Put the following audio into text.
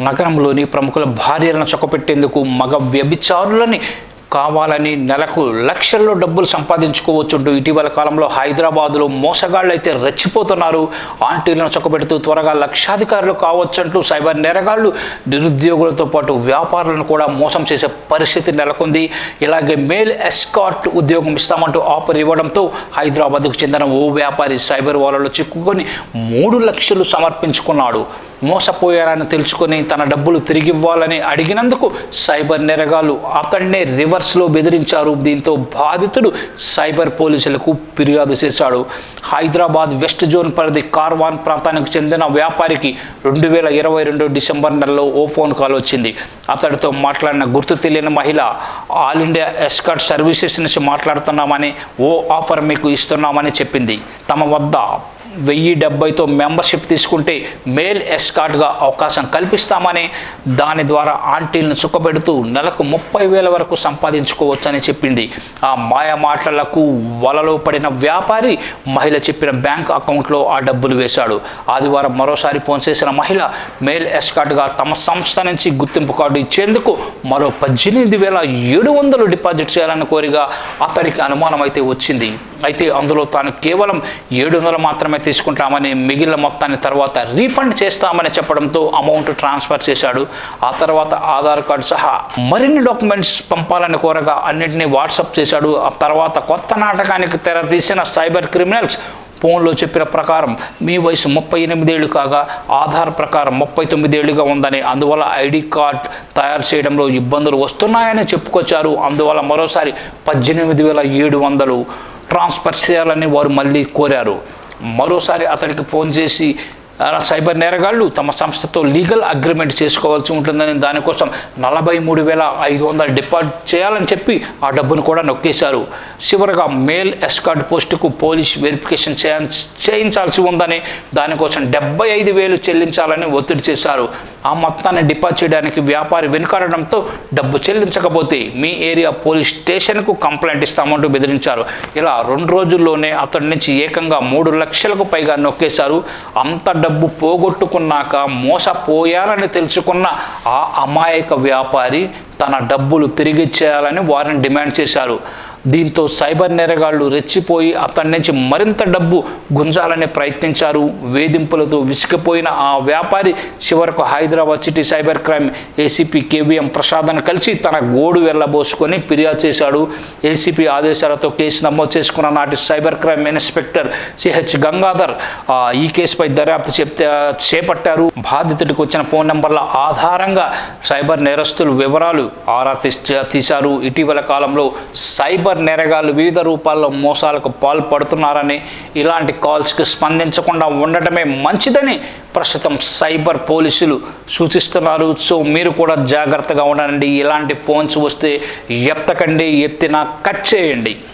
నగరంలోని ప్రముఖుల భార్యలను చొక్కపెట్టేందుకు మగ వ్యభిచారులని కావాలని నెలకు లక్షల్లో డబ్బులు సంపాదించుకోవచ్చుంటూ ఇటీవల కాలంలో హైదరాబాదులో మోసగాళ్ళు అయితే రెచ్చిపోతున్నారు. ఆంటీలను చొక్కబెడుతూ త్వరగా లక్షాధికారులు కావచ్చంటూ సైబర్ నేరగాళ్లు నిరుద్యోగులతో పాటు వ్యాపారులను కూడా మోసం చేసే పరిస్థితి నెలకొంది. ఇలాగే మేల్ ఎస్కార్ట్ ఉద్యోగం ఇస్తామంటూ ఆఫర్ ఇవ్వడంతో హైదరాబాద్కు చెందిన ఓ వ్యాపారి సైబర్ వాళ్ళలో చిక్కుకొని 3 లక్షలు సమర్పించుకున్నాడు. మోసపోయారని తెలుసుకొని తన డబ్బులు తిరిగివ్వాలని అడిగినందుకు సైబర్ నేరగాళ్లు అతన్నే రివర్స్లో బెదిరించారు. దీంతో బాధితుడు సైబర్ పోలీసులకు ఫిర్యాదు చేశాడు. హైదరాబాద్ వెస్ట్ జోన్ పరిధి కార్వాన్ ప్రాంతానికి చెందిన వ్యాపారికి 2022 డిసెంబర్ నెలలో ఓ ఫోన్ కాల్ వచ్చింది. అతడితో మాట్లాడిన గుర్తు తెలియని మహిళ ఆల్ ఇండియా ఎస్కార్ట్ సర్వీసెస్ నుంచి మాట్లాడుతున్నామని, ఓ ఆఫర్ మీకు ఇస్తున్నామని చెప్పింది. తమ వద్ద 1070తో మెంబర్షిప్ తీసుకుంటే మేల్ ఎస్కార్ట్గా అవకాశం కల్పిస్తామని, దాని ద్వారా ఆంటీలను చుక్కబెడుతూ నెలకు 30,000 వరకు సంపాదించుకోవచ్చని చెప్పింది. ఆ మాయ మాటలకు వలలో పడిన వ్యాపారి మహిళ చెప్పిన బ్యాంక్ అకౌంట్లో ఆ డబ్బులు వేశాడు. ఆదివారం మరోసారి ఫోన్ చేసిన మహిళ మేల్ ఎస్కార్ట్గా తమ సంస్థ నుంచి గుర్తింపు కార్డు ఇచ్చేందుకు మరో 18,700 డిపాజిట్ చేయాలని కోరిగా అతడికి అనుమానం అయితే వచ్చింది. అయితే అందులో తాను కేవలం 700 మాత్రమే తీసుకుంటామని, మిగిలిన మొత్తాన్ని తర్వాత రీఫండ్ చేస్తామని చెప్పడంతో అమౌంట్ ట్రాన్స్ఫర్ చేశాడు. ఆ తర్వాత ఆధార్ కార్డు సహా మరిన్ని డాక్యుమెంట్స్ పంపాలని కోరగా అన్నింటినీ వాట్సాప్ చేశాడు. ఆ తర్వాత కొత్త నాటకానికి తెర తీసిన సైబర్ క్రిమినల్స్ ఫోన్లో చెప్పిన ప్రకారం మీ వయసు 38 ఏళ్ళు కాగా ఆధార్ ప్రకారం 39 ఏళ్ళుగా ఉందని, అందువల్ల ఐడి కార్డ్ తయారు చేయడంలో ఇబ్బందులు వస్తున్నాయని చెప్పుకొచ్చారు. అందువల్ల మరోసారి 18,700 ట్రాన్స్ఫర్ చేయాలని వారు మళ్ళీ కోరారు. మరోసారి అతడికి ఫోన్ చేసి సైబర్ నేరగాళ్లు తమ సంస్థతో లీగల్ అగ్రిమెంట్ చేసుకోవాల్సి ఉంటుందని, దానికోసం 43,500 డిపాజిట్ చేయాలని చెప్పి ఆ డబ్బును కూడా నొక్కేశారు. చివరగా మేల్ ఎస్కార్ట్ పోస్టుకు పోలీస్ వెరిఫికేషన్ చేయించాల్సి ఉందని, దానికోసం 75,000 చెల్లించాలని ఒత్తిడి చేశారు. ఆ మొత్తాన్ని డిపాజిట్ చేయడానికి వ్యాపారి వెనుకాడడంతో డబ్బు చెల్లించకపోతే మీ ఏరియా పోలీస్ స్టేషన్కు కంప్లైంట్ ఇస్తామంటూ బెదిరించారు. ఇలా 2 రోజుల్లోనే అతడి నుంచి ఏకంగా 3 లక్షలకు పైగా నొక్కేశారు. అంత డబ్బు పోగొట్టుకున్నాక మోసపోయారని తెలుసుకున్న ఆ అమాయక వ్యాపారి తన డబ్బులు తిరిగిచ్చేయాలని వారిని డిమాండ్ చేశారు. దీంతో సైబర్ నేరగాళ్లు రెచ్చిపోయి అతడి నుంచి మరింత డబ్బు గుంజాలని ప్రయత్నించారు. వేధింపులతో విసిగిపోయిన ఆ వ్యాపారి చివరకు Hyderabad city cyber crime ACP KVM ప్రసాద్ను కలిసి తన గోడు వెళ్ళబోసుకొని ఫిర్యాదు చేశాడు. ఏసీపీ ఆదేశాలతో కేసు నమోదు చేసుకున్న నాటి cyber crime inspector CH Gangadhar ఈ కేసుపై దర్యాప్తు చేపట్టారు. బాధితుడికి వచ్చిన ఫోన్ నెంబర్ల ఆధారంగా సైబర్ నేరస్తుల వివరాలు ఆరా తీశారు. ఇటీవల కాలంలో సైబర్ నేరగాళ్లు వివిధ రూపాల్లో మోసాలకు పాల్పడుతున్నారని, ఇలాంటి కాల్స్కి స్పందించకుండా ఉండటమే మంచిదని ప్రస్తుతం సైబర్ పోలీసులు సూచిస్తున్నారు. సో మీరు కూడా జాగ్రత్తగా ఉండండి. ఇలాంటి ఫోన్స్ వస్తే ఎత్తకండి, ఎత్తినా కట్ చేయండి.